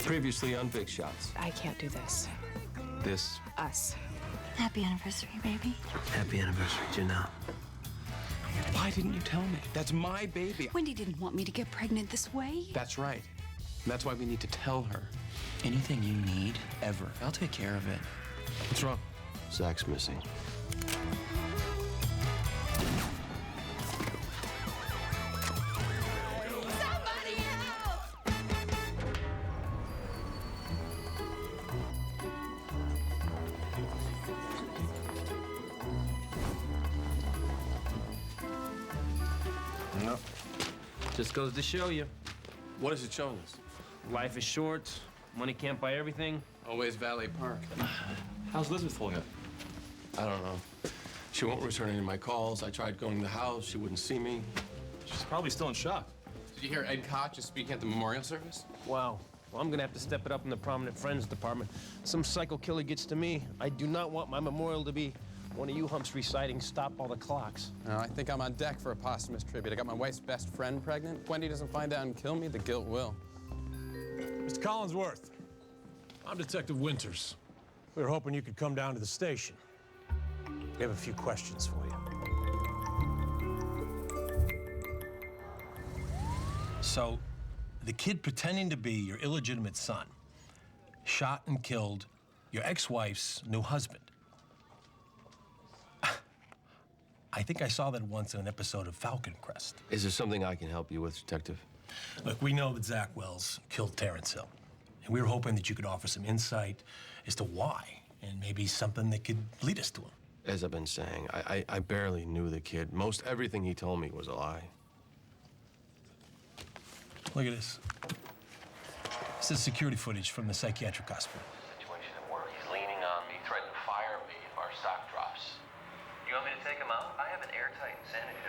Previously on Big Shots. I can't do this. This. Us. Happy anniversary, baby. Happy anniversary, Janelle. Why didn't you tell me? That's my baby. Wendy didn't want me to get pregnant this way. That's right. And that's why we need to tell her. Anything you need, ever, I'll take care of it. What's wrong? Zach's missing. Somebody help! No. Just goes to show you, What is it showing us? life is short, money can't buy everything. Always Valley Park. How's Elizabeth holding up? I don't know. She won't return any of my calls. I tried going to the house. She wouldn't see me. She's probably still in shock. Did you hear Ed Koch is speaking at the memorial service? Wow. Well, I'm gonna have to step it up in the prominent friends department. Some psycho killer gets to me. I do not want my memorial to be one of you humps reciting "Stop All the Clocks." I think I'm on deck for a posthumous tribute. I got my wife's best friend pregnant. If Wendy doesn't find out and kill me, the guilt will. Mr. Collinsworth, I'm Detective Winters. We were hoping you could come down to the station. We have a few questions for you. So, the kid pretending to be your illegitimate son shot and killed your ex-wife's new husband. I think I saw that once in an episode of Falcon Crest. Is there something I can help you with, Detective? Look, we know that Zach Wells killed Terrence Hill, and we were hoping that you could offer some insight as to why, and maybe something that could lead us to him. As I've been saying, I barely knew the kid. Most everything he told me was a lie. Look at this. This is security footage from the psychiatric hospital. Situation where he's leaning on me, threatening to fire me if our stock drops. You want me to take him out? I have an airtight insanity.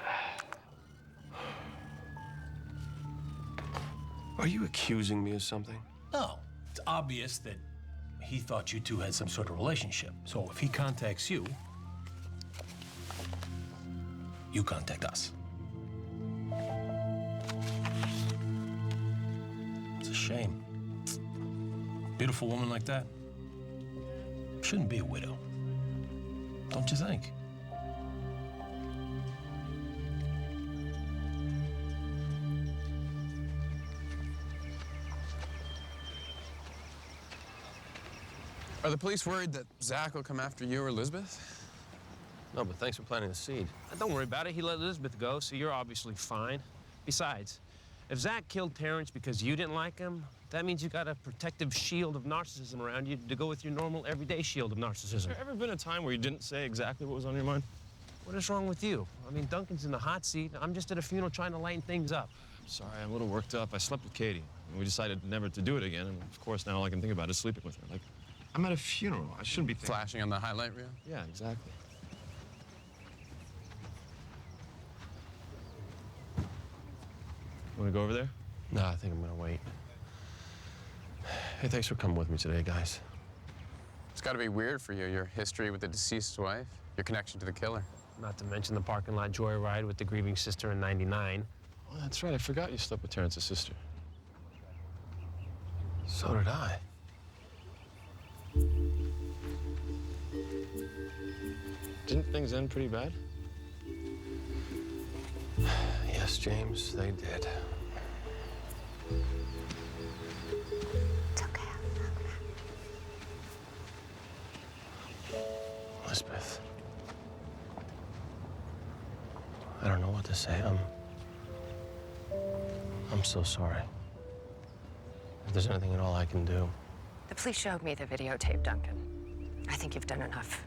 Are you accusing me of something? No, it's obvious that he thought you two had some sort of relationship. So if he contacts you, you contact us. It's a shame. Beautiful woman like that shouldn't be a widow. Don't you think? Are the police worried that Zach will come after you or Elizabeth? No, but thanks for planting the seed. Don't worry about it. He let Elizabeth go, so you're obviously fine. Besides, if Zach killed Terrence because you didn't like him, that means you got a protective shield of narcissism around you to go with your normal, everyday shield of narcissism. Has there ever been a time where you didn't say exactly what was on your mind? What is wrong with you? I mean, Duncan's in the hot seat. I'm just at a funeral trying to lighten things up. I'm sorry, I'm a little worked up. I slept with Katie, and we decided never to do it again. And of course, now all I can think about is sleeping with her. Like, I'm at a funeral. I shouldn't be thinking. Flashing on the highlight reel? Yeah, exactly. Want to go over there? No, I think I'm gonna wait. Hey, thanks for coming with me today, guys. It's got to be weird for you, your history with the deceased wife, your connection to the killer. Not to mention the parking lot joyride with the grieving sister in '99. Oh, that's right. I forgot you slept with Terrence's sister. So did I. Didn't things end pretty bad? Yes, James, they did. It's okay. Elizabeth, I don't know what to say. I'm so sorry. If there's anything at all I can do. The police showed me the videotape, Duncan. I think you've done enough.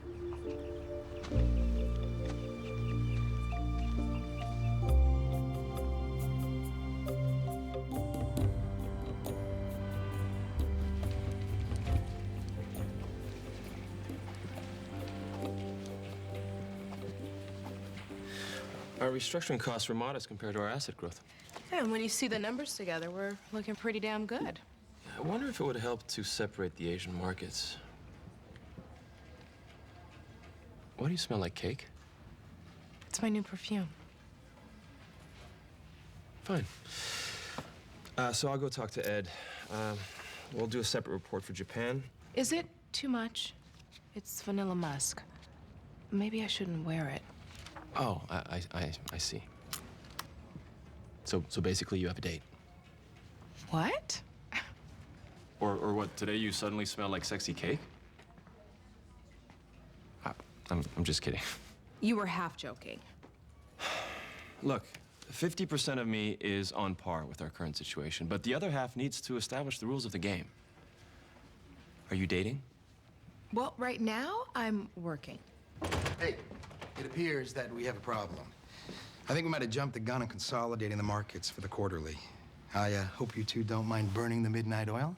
Our restructuring costs were modest compared to our asset growth. Yeah, and when you see the numbers together, we're looking pretty damn good. I wonder if it would help to separate the Asian markets. Why do you smell like cake? It's my new perfume. Fine. So I'll go talk to Ed. We'll do a separate report for Japan. Is it too much? It's vanilla musk. Maybe I shouldn't wear it. Oh, I see. So basically you have a date. What? Or what, today you suddenly smell like sexy cake? I'm just kidding. You were half joking. Look, 50% of me is on par with our current situation, but the other half needs to establish the rules of the game. Are you dating? Well, right now, I'm working. Hey, it appears that we have a problem. I think we might have jumped the gun on consolidating the markets for the quarterly. I hope you two don't mind burning the midnight oil.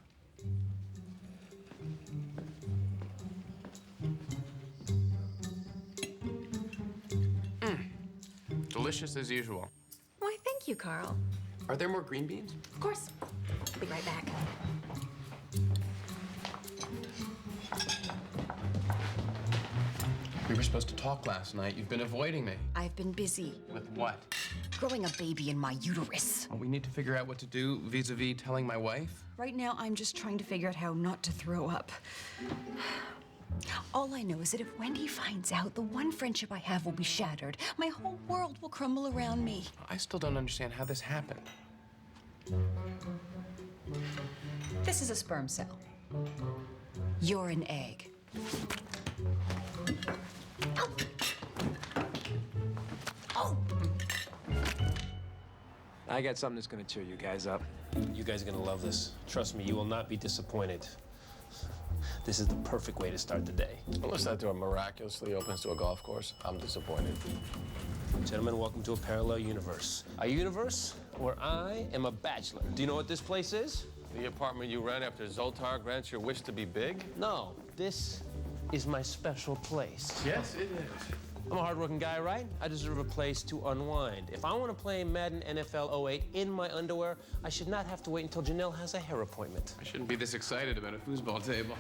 Delicious as usual. Why, thank you, Carl. Are there more green beans? Of course. Be right back. We were supposed to talk last night. You've been avoiding me. I've been busy With what? growing a baby in my uterus. Well, we need to figure out what to do vis-a-vis telling my wife. Right now, I'm just trying to figure out how not to throw up. All I know is that if Wendy finds out, the one friendship I have will be shattered. My whole world will crumble around me. I still don't understand how this happened. This is a sperm cell. You're an egg. Ow. Oh! I got something that's gonna cheer you guys up. You guys are gonna love this. Trust me, you will not be disappointed. This is the perfect way to start the day. Unless that door miraculously opens to a golf course, I'm disappointed. Gentlemen, welcome to a parallel universe. A universe where I am a bachelor. Do you know what this place is? The apartment you rent after Zoltar grants your wish to be big? No, this is my special place. Yes, it is. I'm a hardworking guy, right? I deserve a place to unwind. If I want to play Madden NFL 08 in my underwear, I should not have to wait until Janelle has a hair appointment. I shouldn't be this excited about a foosball table.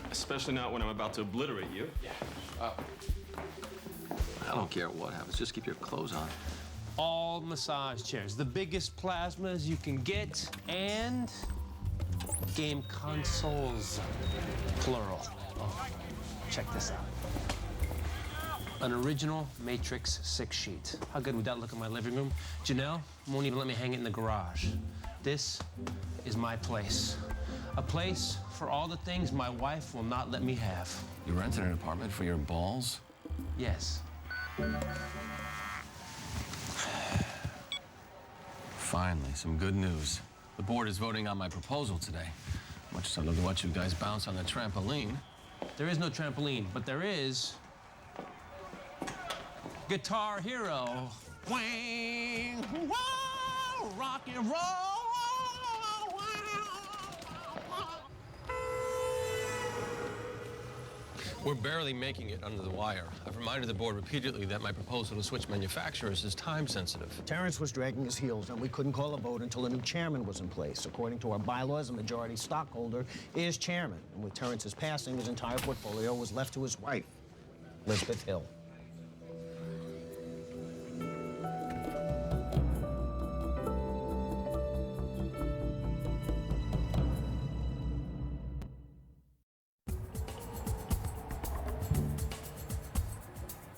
Especially not when I'm about to obliterate you. I don't care what happens, just keep your clothes on. All massage chairs, the biggest plasmas you can get, and game consoles, plural. Oh, check this out. An original Matrix 6 sheet. How good would that look in my living room? Janelle won't even let me hang it in the garage. This is my place. A place for all the things my wife will not let me have. You rented an apartment for your balls? Yes. Finally, some good news. The board is voting on my proposal today. Much as I'd love to watch you guys bounce on the trampoline. There is no trampoline, but there is Guitar Hero. Wang, whoa, rock and roll. We're barely making it under the wire. I've reminded the board repeatedly that my proposal to switch manufacturers is time sensitive. Terrence was dragging his heels, and we couldn't call a vote until a new chairman was in place. According to our bylaws, a majority stockholder is chairman. And with Terrence's passing, his entire portfolio was left to his wife, Elizabeth Hill.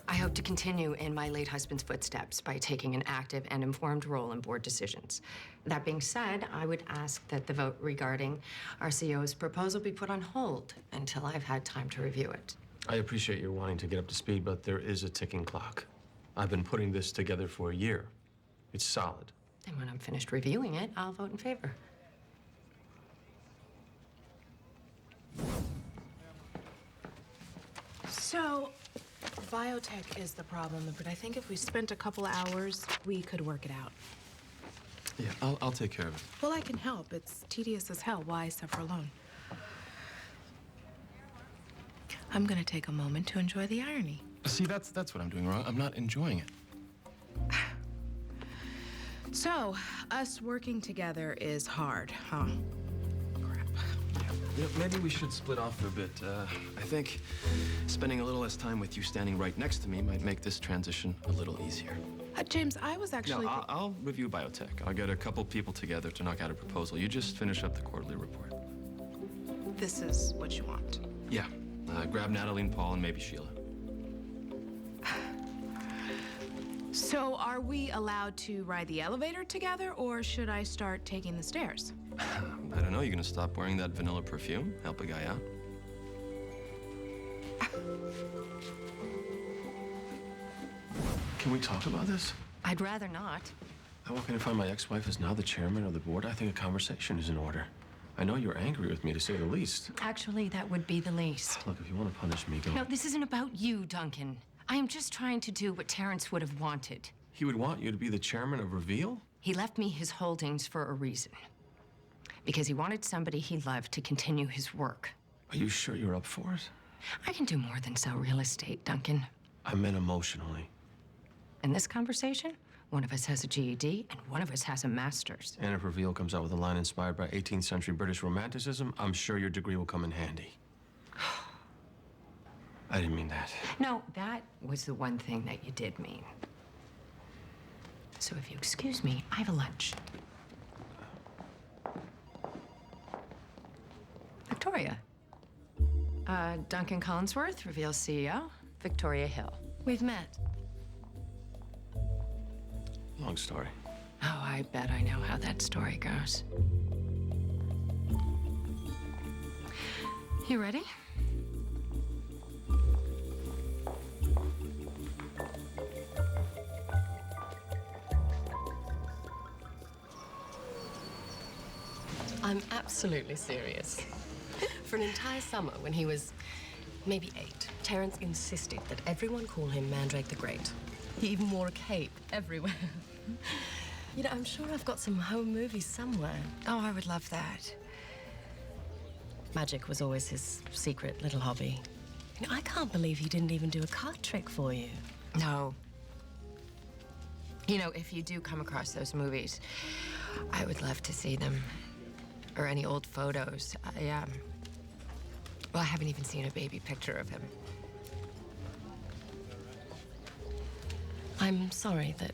I hope to continue in my late husband's footsteps by taking an active and informed role in board decisions. That being said, I would ask that the vote regarding our CEO's proposal be put on hold until I've had time to review it. I appreciate your wanting to get up to speed, but there is a ticking clock. I've been putting this together for a year. It's solid. And when I'm finished reviewing it, I'll vote in favor. So, biotech is the problem, but I think if we spent a couple hours, we could work it out. Yeah, I'll take care of it. Well, I can help. It's tedious as hell. Why suffer alone? I'm gonna take a moment to enjoy the irony. See, that's what I'm doing wrong. I'm not enjoying it. So, us working together is hard, huh? Crap. You know, maybe we should split off for a bit. I think spending a little less time with you standing right next to me might make this transition a little easier. James, I was actually... No, I'll review biotech. I'll get a couple people together to knock out a proposal. You just finish up the quarterly report. this is what you want. Yeah. Grab Natalie and Paul and maybe Sheila. So are we allowed to ride the elevator together, or should I start taking the stairs? I don't know. You gonna stop wearing that vanilla perfume? Help a guy out? Can we talk about this? I'd rather not. I walk in and find my ex-wife is now the chairman of the board. I think a conversation is in order. I know you're angry with me, to say the least. Actually, that would be the least. Look, if you want to punish me, go. No, this isn't about you, Duncan. I am just trying to do what Terrence would have wanted. He would want you to be the chairman of Reveal? He left me his holdings for a reason. Because he wanted somebody he loved to continue his work. Are you sure you're up for it? I can do more than sell real estate, Duncan. I meant emotionally. In this conversation, one of us has a GED and one of us has a master's. And if Reveal comes out with a line inspired by 18th century British romanticism, I'm sure your degree will come in handy. I didn't mean that. No, that was the one thing that you did mean. So if you excuse me, I have a lunch. Victoria. Duncan Collinsworth, Reveal CEO. Victoria Hill. We've met. Long story. Oh, I bet I know how that story goes. You ready? I'm absolutely serious. For an entire summer, when he was maybe 8, Terrence insisted that everyone call him Mandrake the Great. He even wore a cape everywhere. You know, I'm sure I've got some home movies somewhere. Oh, I would love that. Magic was always his secret little hobby. You know, I can't believe he didn't even do a card trick for you. No. You know, if you do come across those movies, I would love to see them. Or any old photos. Well, I haven't even seen a baby picture of him. I'm sorry that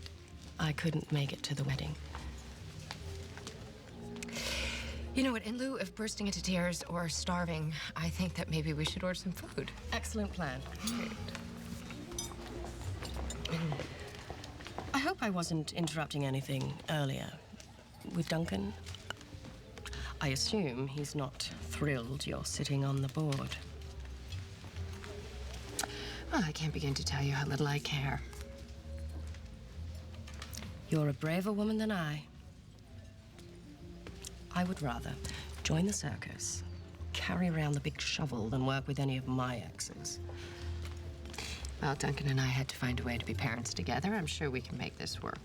I couldn't make it to the wedding. You know what, in lieu of bursting into tears or starving, I think that maybe we should order some food. Excellent plan. I hope I wasn't interrupting anything earlier. With Duncan, I assume he's not thrilled you're sitting on the board. Well, I can't begin to tell you how little I care. You're a braver woman than I. I would rather join the circus, carry around the big shovel, than work with any of my exes. Well, Duncan and I had to find a way to be parents together. I'm sure we can make this work.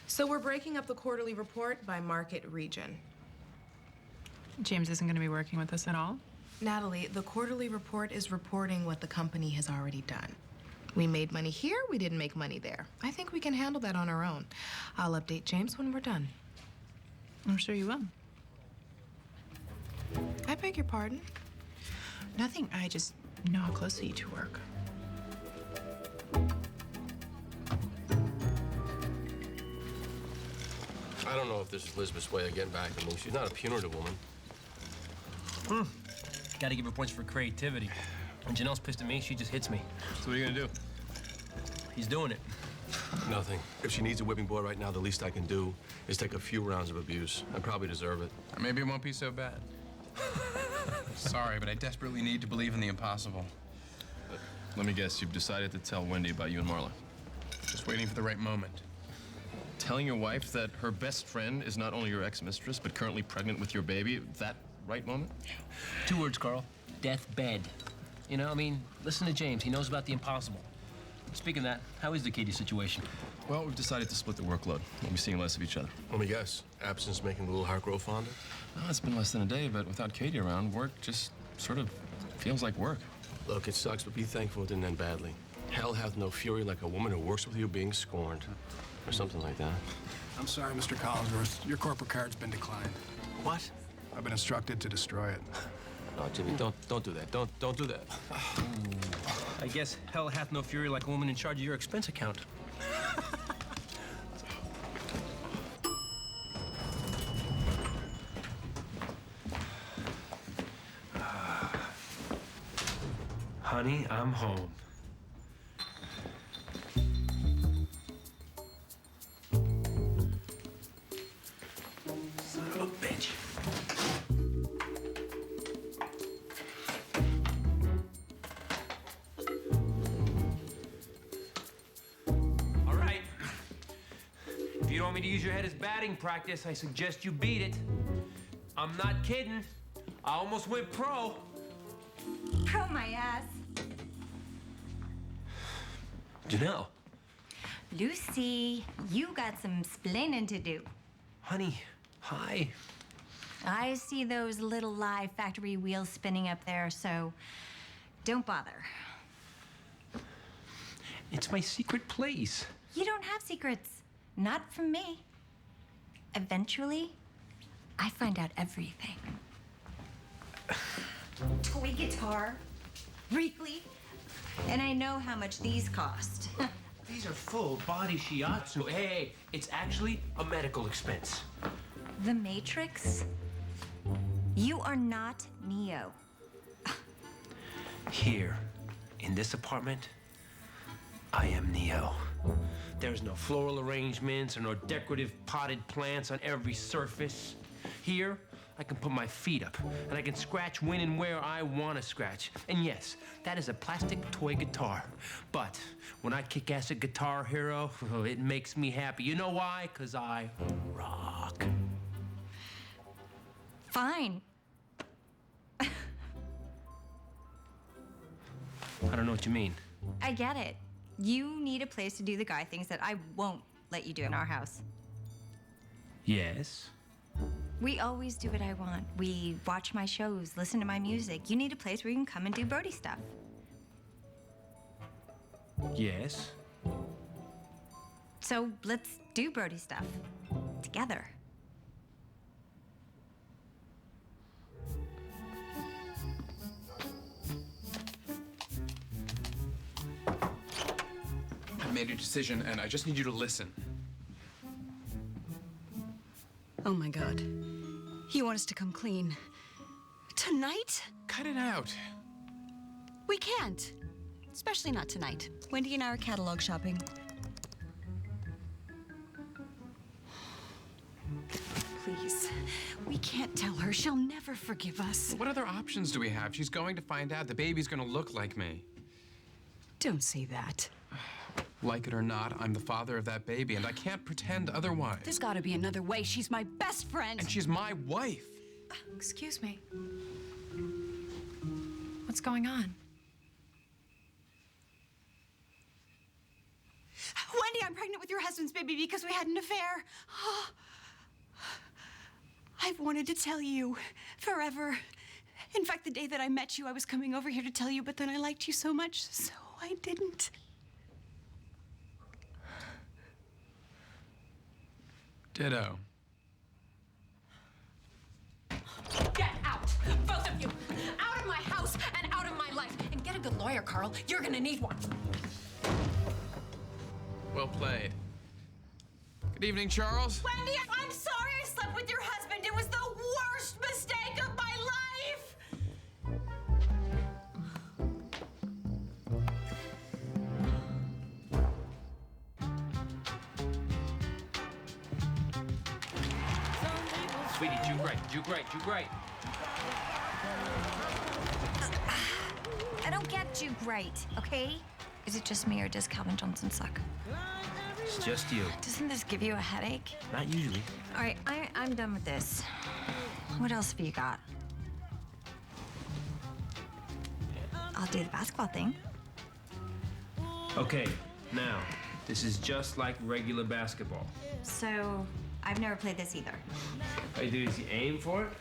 So we're breaking up the quarterly report by market region. James isn't going to be working with us at all? Natalie, the quarterly report is reporting what the company has already done. We made money here, we didn't make money there. I think we can handle that on our own. I'll update James when we're done. I'm sure you will. I beg your pardon? Nothing. I just know how closely you two work. I don't know if this is Elizabeth's way of getting back at me. She's not a punitive woman. Gotta give her points for creativity. When Janelle's pissed at me, she just hits me. So what are you gonna do? He's doing it. Nothing. If she needs a whipping boy right now, the least I can do is take a few rounds of abuse. I probably deserve it. Maybe it won't be so bad. Sorry, but I desperately need to believe in the impossible. Let me guess, you've decided to tell Wendy about you and Marla. Just waiting for the right moment. Telling your wife that her best friend is not only your ex-mistress, but currently pregnant with your baby, that right moment? 2 words, Carl. Deathbed. You know, I mean, listen to James. He knows about the impossible. Speaking of that, how is the Katie situation? Well, we've decided to split the workload. We'll be seeing less of each other. Let me guess. Absence making the little heart grow fonder? Well, it's been less than a day, but without Katie around, work just sort of feels like work. Look, it sucks, but be thankful it didn't end badly. Hell hath no fury like a woman who works with you being scorned. Or something like that. I'm sorry, Mr. Collinsworth. Your corporate card's been declined. What? I've been instructed to destroy it. No, Jimmy, don't do that. Don't do that. I guess hell hath no fury like a woman in charge of your expense account. Honey, I'm home. Son of a bitch. All right. If you don't want me to use your head as batting practice, I suggest you beat it. I'm not kidding. I almost went pro. Pro my ass. Janelle. Lucy, you got some splaining to do. Honey, hi. I see those little live factory wheels spinning up there, so don't bother. It's my secret place. You don't have secrets. Not from me. Eventually, I find out everything. Toy guitar, Wrigley, and I know how much these cost. These are full body shiatsu. Hey, it's actually a medical expense. The Matrix? You are not Neo. Here, in this apartment, I am Neo. There's no floral arrangements or no decorative potted plants on every surface. Here, I can put my feet up, and I can scratch when and where I want to scratch. And yes, that is a plastic toy guitar. But when I kick ass at Guitar Hero, it makes me happy. You know why? 'Cause I rock. Fine. I don't know what you mean. I get it. You need a place to do the guy things that I won't let you do in our house. Yes. We always do what I want. We watch my shows, listen to my music. You need a place where you can come and do Brody stuff. Yes. So let's do Brody stuff together. I made a decision, and I just need you to listen. Oh my God. You want us to come clean? Tonight? Cut it out. We can't. Especially not tonight. Wendy and I are catalog shopping. Please. We can't tell her. She'll never forgive us. What other options do we have? She's going to find out the baby's gonna look like me. Don't say that. Like it or not, I'm the father of that baby, and I can't pretend otherwise. There's gotta be another way. She's my best friend. And she's my wife. Excuse me. What's going on? Wendy, I'm pregnant with your husband's baby because we had an affair. I've wanted to tell you forever. In fact, the day that I met you, I was coming over here to tell you, but then I liked you so much, so I didn't. Ditto. Get out! Both of you! Out of my house and out of my life! And get a good lawyer, Carl. You're gonna need one. Well played. Good evening, Charles. Wendy, I'm sorry I slept with your husband. It was the worst mistake of my life! Sweetie, do great, do great, do great. I don't get you right, okay? Is it just me or does Calvin Johnson suck? It's just you. Doesn't this give you a headache? Not usually. All right, I'm done with this. What else have you got? I'll do the basketball thing. Okay, now, this is just like regular basketball. So, I've never played this either. All you do is you aim for it.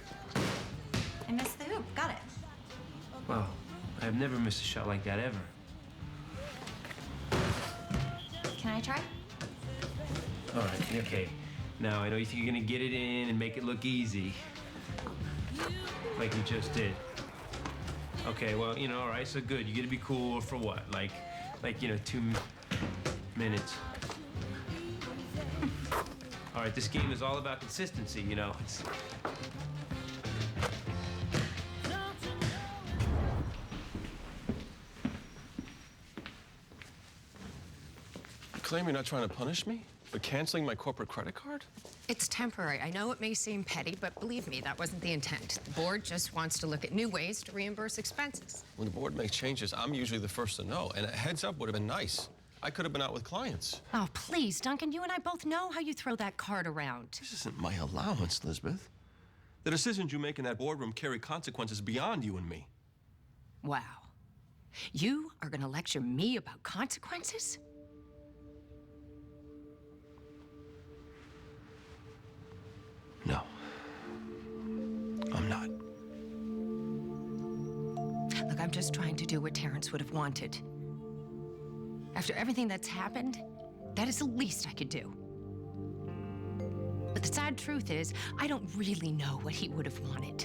I missed the hoop. Got it. Well, I've never missed a shot like that ever. Can I try? All right, okay. Now, I know you think you're gonna get it in and make it look easy. Like you just did. Okay, well, you know, all right, so good. You get to be cool for what? Like, 2 minutes. All right, this game is all about consistency, you know. It's... claim you're not trying to punish me for canceling my corporate credit card? It's temporary. I know it may seem petty, but believe me, that wasn't the intent. The board just wants to look at new ways to reimburse expenses. When the board makes changes, I'm usually the first to know, and a heads up would have been nice. I could have been out with clients. Oh, please, Duncan, you and I both know how you throw that card around. This isn't my allowance, Lisbeth. The decisions you make in that boardroom carry consequences beyond you and me. Wow. You are gonna lecture me about consequences? No. I'm not. Look, I'm just trying to do what Terrence would have wanted. After everything that's happened, that is the least I could do. But the sad truth is, I don't really know what he would have wanted.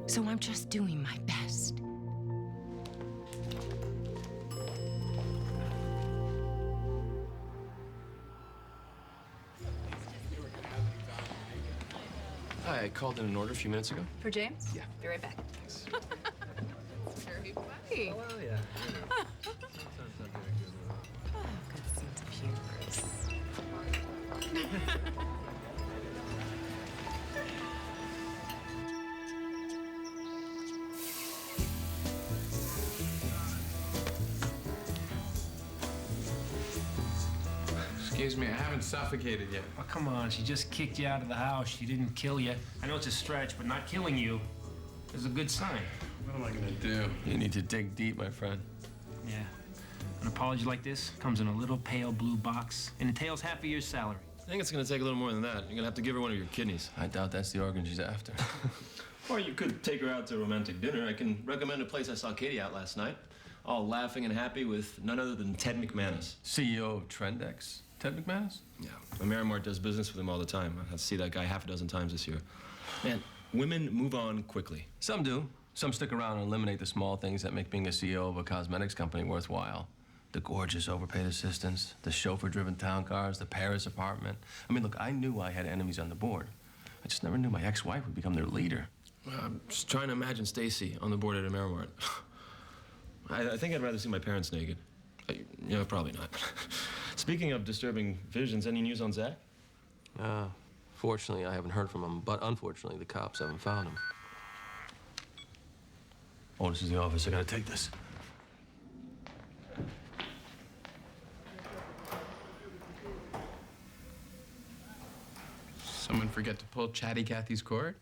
So I'm just doing my best. Hi, I called in an order a few minutes ago. For James? Yeah. Be right back. Thanks. Very funny. Oh, yeah. Good sense of humor. Excuse me, I haven't suffocated yet. Oh, come on. She just kicked you out of the house. She didn't kill you. I know it's a stretch, but not killing you is a good sign. What am I gonna do? You need to dig deep, my friend. Yeah. An apology like this comes in a little pale blue box and entails half a year's salary. I think it's gonna take a little more than that. You're gonna have to give her one of your kidneys. I doubt that's the organ she's after. Or you could take her out to a romantic dinner. I can recommend a place I saw Katie out last night. All laughing and happy with none other than Ted McManus. CEO of Trendex. Ted McManus? Yeah. Merrimart does business with him all the time. I had to see that guy half a dozen times this year. Man, women move on quickly. Some do. Some stick around and eliminate the small things that make being a CEO of a cosmetics company worthwhile. The gorgeous overpaid assistants, the chauffeur-driven town cars, the Paris apartment. I mean, look, I knew I had enemies on the board. I just never knew my ex-wife would become their leader. Well, I'm just trying to imagine Stacy on the board at a Merrimart. I think I'd rather see my parents naked. Probably not. Speaking of disturbing visions, any news on Zach? Fortunately, I haven't heard from him, but unfortunately, the cops haven't found him. Oh, this is the office. I gotta take this. Someone forget to pull Chatty Cathy's cord?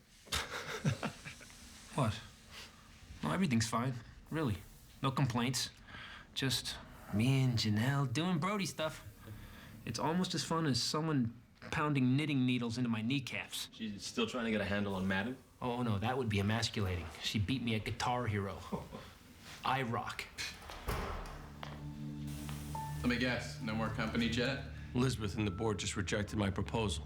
What? No, everything's fine. Really. No complaints. Just me and Janelle doing Brody stuff. It's almost as fun as someone pounding knitting needles into my kneecaps. She's still trying to get a handle on Madden? Oh, no, that would be emasculating. She beat me at Guitar Hero. I rock. Let me guess, no more company jet? Elizabeth and the board just rejected my proposal.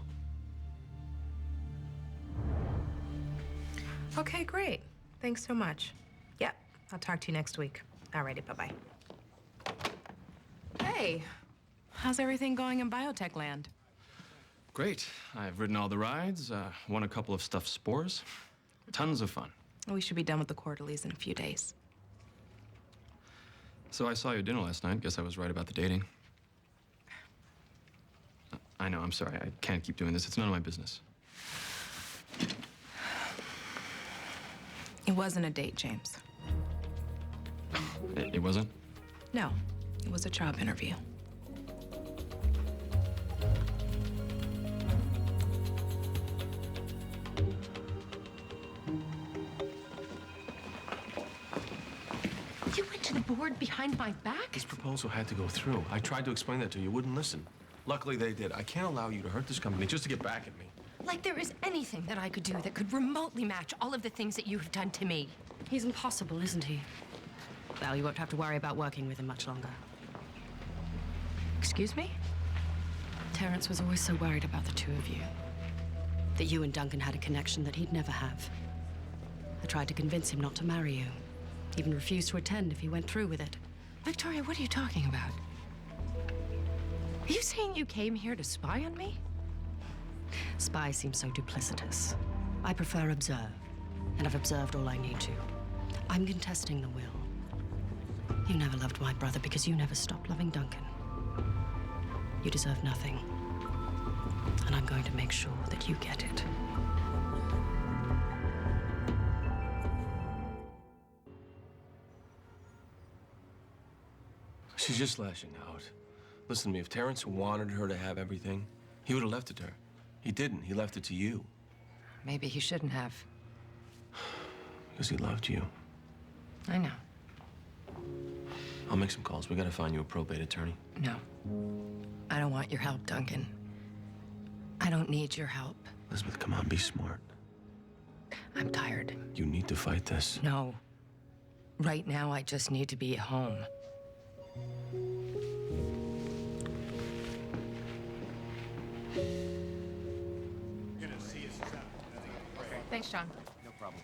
Okay, great. Thanks so much. Yep, I'll talk to you next week. Alrighty, bye-bye. Hey, how's everything going in biotech land? Great. I've ridden all the rides, won a couple of stuffed spores. Tons of fun. We should be done with the quarterlies in a few days. So I saw you at dinner last night. Guess I was right about the dating. I know, I'm sorry. I can't keep doing this. It's none of my business. It wasn't a date, James. It wasn't? No, it was a job interview. You went to the board behind my back? This proposal had to go through. I tried to explain that to you. You wouldn't listen. Luckily, they did. I can't allow you to hurt this company just to get back at me. Like there is anything that I could do that could remotely match all of the things that you have done to me. He's impossible, isn't he? Well, you won't have to worry about working with him much longer. Excuse me? Terrence was always so worried about the two of you. That you and Duncan had a connection that he'd never have. I tried to convince him not to marry you. Even refused to attend if he went through with it. Victoria, what are you talking about? Are you saying you came here to spy on me? Spy seems so duplicitous. I prefer observe, and I've observed all I need to. I'm contesting the will. You never loved my brother because you never stopped loving Duncan. You deserve nothing. And I'm going to make sure that you get it. She's just lashing out. Listen to me, if Terrence wanted her to have everything, he would have left it to her. He didn't. He left it to you. Maybe he shouldn't have. Because he loved you. I know. I'll make some calls. We gotta find you a probate attorney. No. I don't want your help, Duncan. I don't need your help. Elizabeth, come on, be smart. I'm tired. You need to fight this. No. Right now, I just need to be at home. Thanks, John. No problem.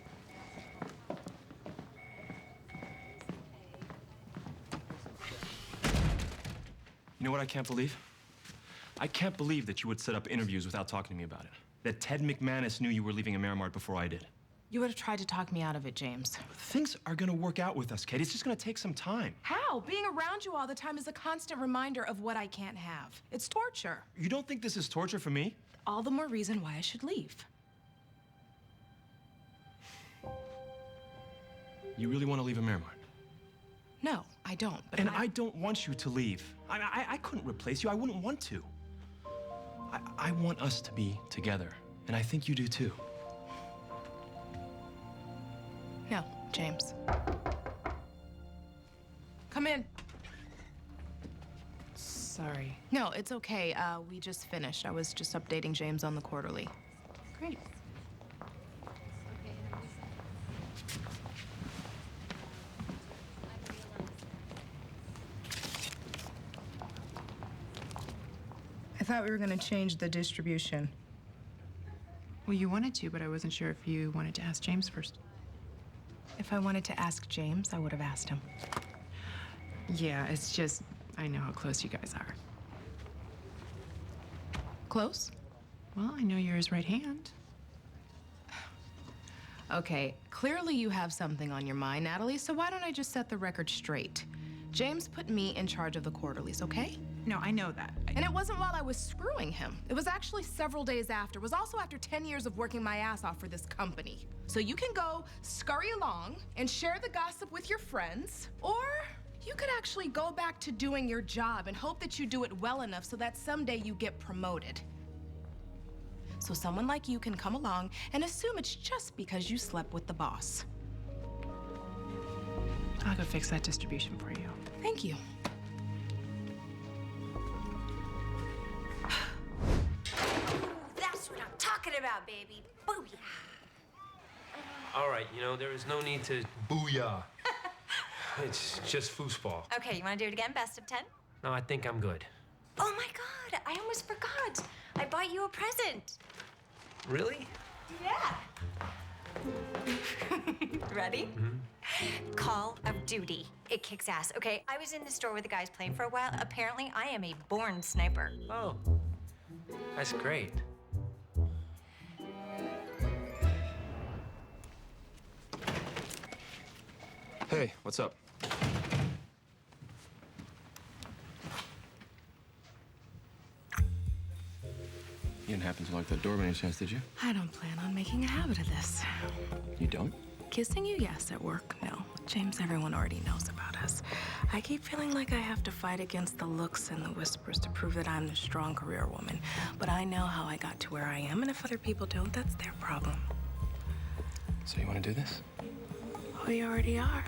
You know what I can't believe? I can't believe that you would set up interviews without talking to me about it. That Ted McManus knew you were leaving Amerimart before I did. You would have tried to talk me out of it, James. Things are gonna work out with us, Kate. It's just gonna take some time. How? Being around you all the time is a constant reminder of what I can't have. It's torture. You don't think this is torture for me? All the more reason why I should leave. You really want to leave Amerimart? No, I don't. But And I don't want you to leave. I couldn't replace you. I wouldn't want to. I want us to be together. And I think you do too. No, James. Come in. Sorry. No, it's okay. We just finished. I was just updating James on the quarterly. Great. I thought we were going to change the distribution. Well, you wanted to, but I wasn't sure if you wanted to ask James first. If I wanted to ask James, I would have asked him. Yeah, it's just, I know how close you guys are. Close? Well, I know you're his right hand. Okay, clearly you have something on your mind, Natalie, so why don't I just set the record straight? James put me in charge of the quarterlies, okay? No, I know that. And it wasn't while I was screwing him. It was actually several days after. It was also after 10 years of working my ass off for this company. So you can go scurry along and share the gossip with your friends, or you could actually go back to doing your job and hope that you do it well enough so that someday you get promoted. So someone like you can come along and assume it's just because you slept with the boss. I'll go fix that distribution for you. Thank you. That's what I'm talking about, baby. Booyah. All right, you know, there is no need to booyah. It's just foosball. Okay, you want to do it again? Best of 10? No, I think I'm good. Oh my God, I almost forgot. I bought you a present. Really? Yeah. Ready? Call of Duty. It kicks ass. Okay, I was in the store with the guys playing for a while. Apparently, I am a born sniper. Oh, that's great. Hey, what's up? You didn't happen to lock that door by any chance, did you? I don't plan on making a habit of this. You don't? Kissing you, yes. At work, no. James, everyone already knows about us. I keep feeling like I have to fight against the looks and the whispers to prove that I'm the strong career woman. But I know how I got to where I am, and if other people don't, that's their problem. So you want to do this? We already are.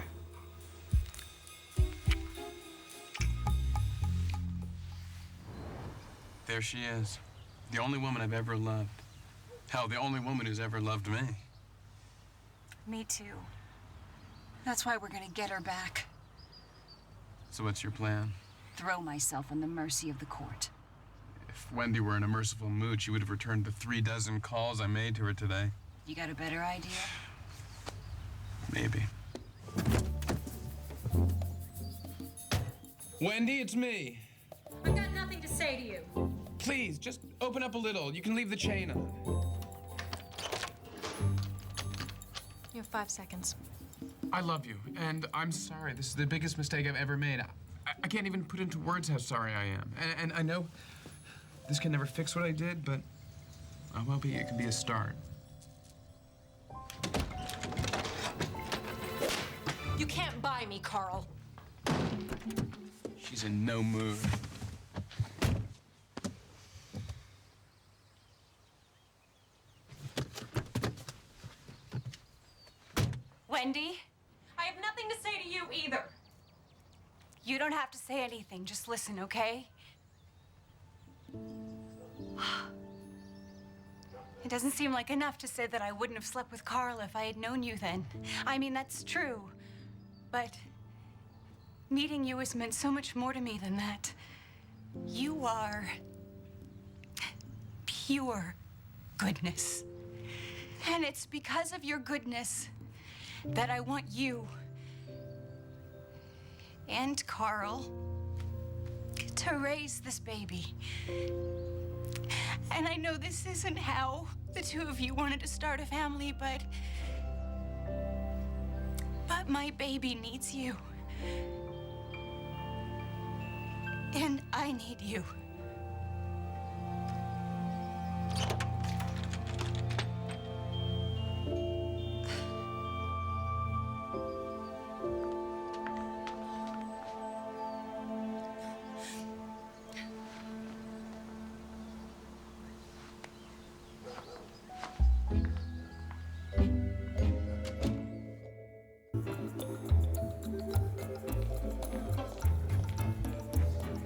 There she is. The only woman I've ever loved. Hell, the only woman who's ever loved me. Me too. That's why we're gonna get her back. So what's your plan? Throw myself on the mercy of the court. If Wendy were in a merciful mood, she would have returned the 36 calls I made to her today. You got a better idea? Maybe. Wendy, it's me. I got nothing to say to you. Please, just open up a little. You can leave the chain on. You have 5 seconds. I love you, and I'm sorry. This is the biggest mistake I've ever made. I can't even put into words how sorry I am. And I know This can never fix what I did, but I'm hoping it could be a start. You can't buy me, Carl. She's in no mood. Wendy, I have nothing to say to you either. You don't have to say anything. Just listen, okay? It doesn't seem like enough to say that I wouldn't have slept with Carl if I had known you then. I mean, that's true. But meeting you has meant so much more to me than that. You are pure goodness. And it's because of your goodness that I want you and Carl to raise this baby. And I know this isn't how the two of you wanted to start a family, but my baby needs you. And I need you.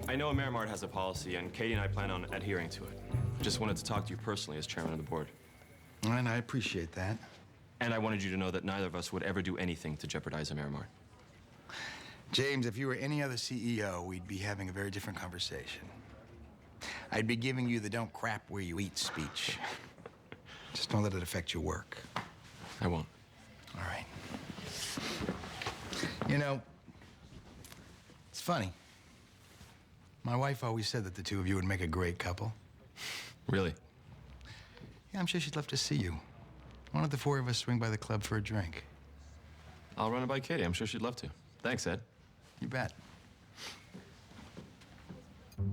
I know Amerimart has a policy, and Katie and I plan on adhering to it. I just wanted to talk to you personally as chairman of the board. And I appreciate that. And I wanted you to know that neither of us would ever do anything to jeopardize Amerimart. James, if you were any other CEO, we'd be having a very different conversation. I'd be giving you the don't crap where you eat speech. Just don't let it affect your work. I won't. All right. You know, it's funny. My wife always said that the two of you would make a great couple. Really? Yeah, I'm sure she'd love to see you. Why don't the four of us swing by the club for a drink? I'll run it by Katie. I'm sure she'd love to. Thanks, Ed. You bet. Are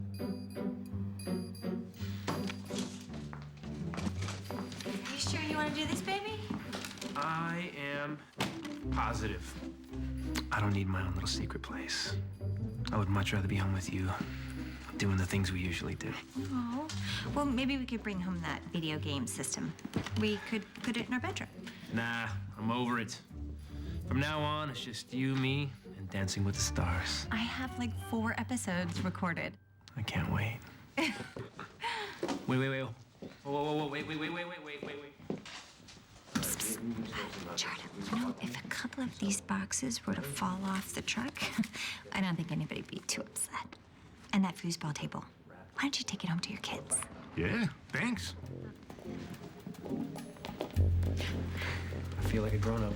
you sure you want to do this, baby? I am positive. I don't need my own little secret place. I would much rather be home with you, doing the things we usually do. Oh, well, maybe we could bring home that video game system. We could put it in our bedroom. Nah, I'm over it. From now on, it's just you, me, and Dancing with the Stars. I have like 4 episodes recorded. I can't wait. Wait. Whoa, wait. Charlie, you know, if a couple of these boxes were to fall off the truck, I don't think anybody'd be too upset. And that foosball table, why don't you take it home to your kids? Yeah, thanks. I feel like a grown-up.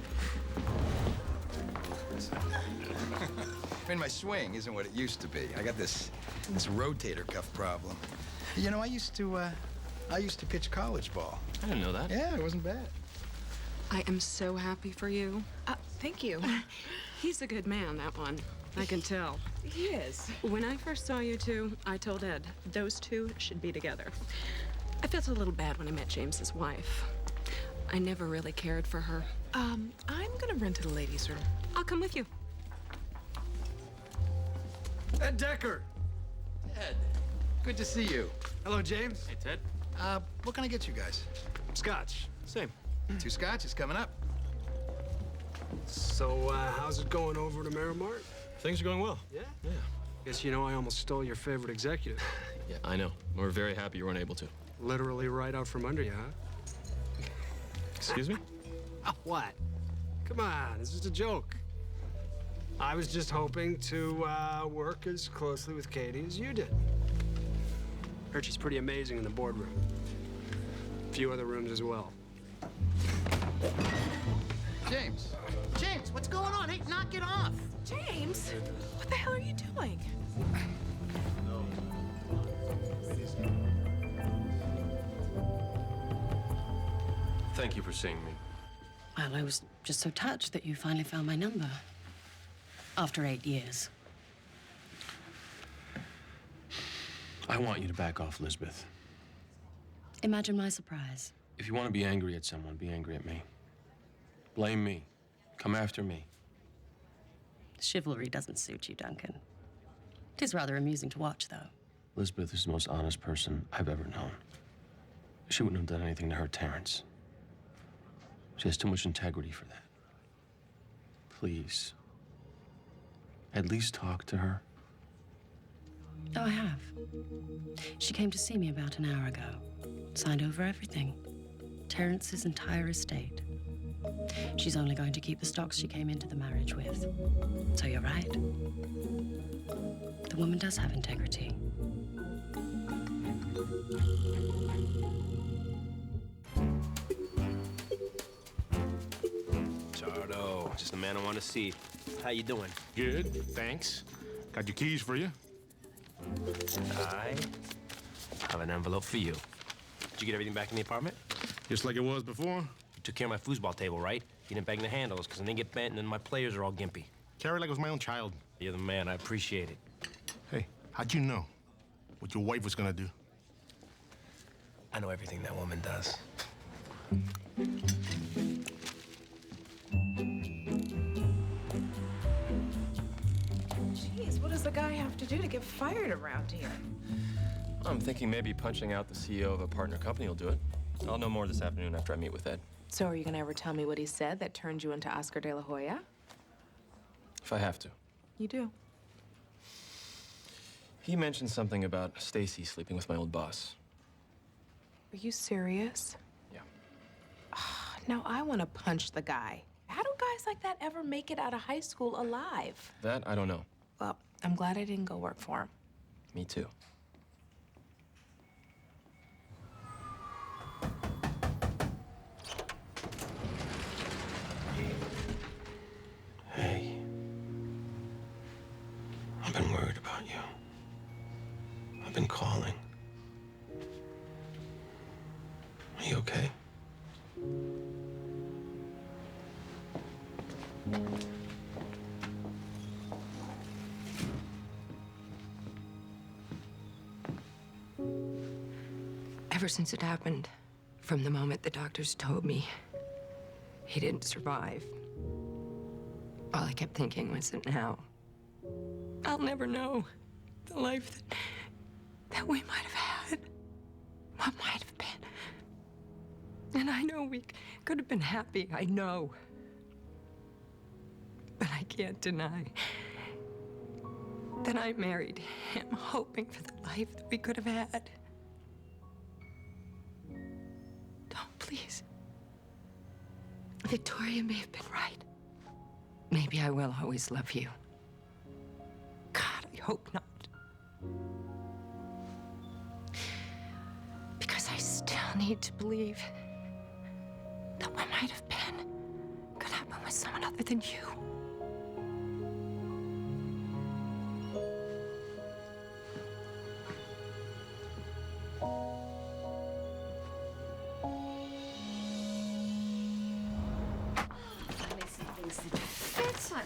I mean, my swing isn't what it used to be. I got this rotator cuff problem. You know, I used to pitch college ball. I didn't know that. Yeah, it wasn't bad. I am so happy for you. Thank you. He's a good man, that one. I can tell. He is. When I first saw you two, I told Ed, those two should be together. I felt a little bad when I met James's wife. I never really cared for her. I'm gonna run to the ladies' room. I'll come with you. Ed Decker. Ed, good to see you. Hello, James. Hey, Ted. What can I get you guys? Scotch. Same. 2 scotch, it's coming up. So, how's it going over at Amerimart? Things are going well. Yeah? Yeah. Guess you know I almost stole your favorite executive. Yeah, I know. We're very happy you weren't able to. Literally right out from under you, huh? Excuse me? What? Come on, this is a joke. I was just hoping to work as closely with Katie as you did. Heard she's pretty amazing in the boardroom. A few other rooms as well. James. James, what's going on? Hey, knock it off. James, what the hell are you doing? Thank you for seeing me. Well, I was just so touched that you finally found my number. After 8 years. I want you to back off, Elizabeth. Imagine my surprise. If you want to be angry at someone, be angry at me. Blame me. Come after me. Chivalry doesn't suit you, Duncan. It is rather amusing to watch, though. Elizabeth is the most honest person I've ever known. She wouldn't have done anything to hurt Terrence. She has too much integrity for that. Please. At least talk to her. Oh, I have. She came to see me about an hour ago. Signed over everything. Terrence's entire estate. She's only going to keep the stocks she came into the marriage with. So you're right. The woman does have integrity. Chardo, just the man I want to see. How you doing? Good, thanks. Got your keys for you. I have an envelope for you. Did you get everything back in the apartment? Just like it was before? You took care of my foosball table, right? You didn't bang the handles, because then they get bent and then my players are all gimpy. Carry it like it was my own child. You're the man. I appreciate it. Hey, how'd you know what your wife was gonna do? I know everything that woman does. Jeez, what does the guy have to do to get fired around here? I'm thinking maybe punching out the CEO of a partner company will do it. I'll know more this afternoon after I meet with Ed. So are you gonna ever tell me what he said that turned you into Oscar De La Hoya? If I have to. You do. He mentioned something about Stacy sleeping with my old boss. Are you serious? Yeah. Now I want to punch the guy. How do guys like that ever make it out of high school alive? That, I don't know. Well, I'm glad I didn't go work for him. Me too. Hey. I've been worried about you. I've been calling. Are you okay? Ever since it happened, from the moment the doctors told me he didn't survive, all I kept thinking was that now I'll never know the life that we might have had, what might have been. And I know we could have been happy, I know. But I can't deny that I married him hoping for the life that we could have had. Don't, please. Victoria may have been right. Maybe I will always love you. God, I hope not. Because I still need to believe that what might have been could happen with someone other than you.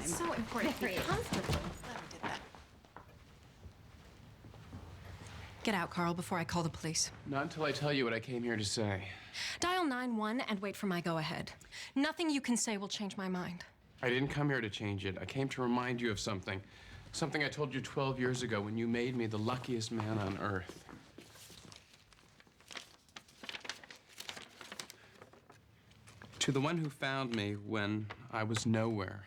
It's so important for you. Get out, Carl, before I call the police. Not until I tell you what I came here to say. Dial 911 and wait for my go-ahead. Nothing you can say will change my mind. I didn't come here to change it. I came to remind you of something. Something I told you 12 years ago when you made me the luckiest man on earth. To the one who found me when I was nowhere,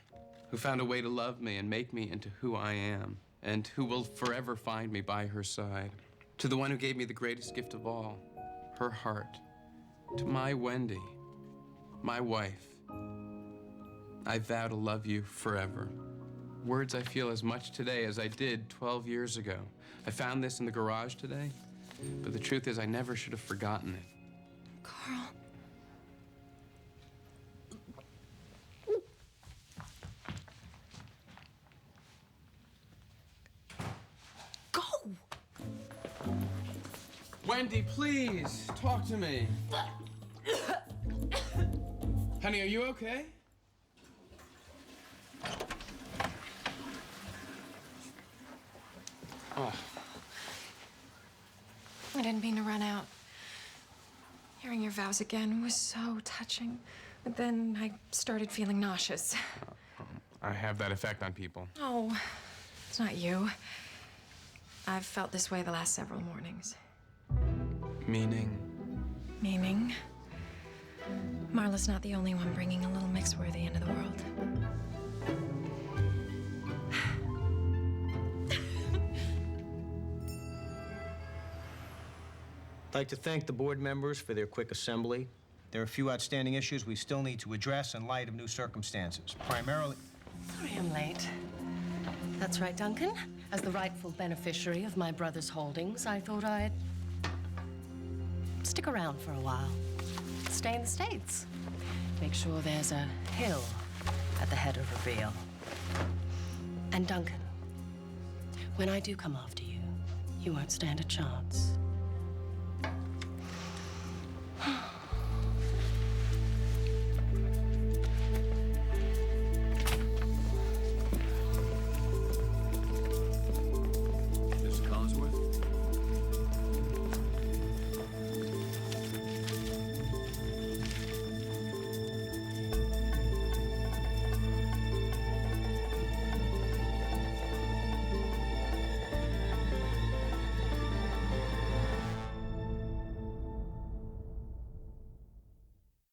who found a way to love me and make me into who I am, and who will forever find me by her side. To the one who gave me the greatest gift of all, her heart. To my Wendy, my wife, I vow to love you forever. Words I feel as much today as I did 12 years ago. I found this in the garage today, but the truth is I never should have forgotten it. Carl. Wendy, please, talk to me. Honey, are you okay? Oh. I didn't mean to run out. Hearing your vows again was so touching. But then I started feeling nauseous. I have that effect on people. Oh, it's not you. I've felt this way the last several mornings. Meaning? Meaning, Marla's not the only one bringing a little Mixworthy into the world. I'd like to thank the board members for their quick assembly. There are a few outstanding issues we still need to address in light of new circumstances. Primarily... Sorry I'm late. That's right, Duncan. As the rightful beneficiary of my brother's holdings, I thought I'd stick around for a while. Stay in the States. Make sure there's a hill at the head of Reveal. And Duncan, when I do come after you, you won't stand a chance.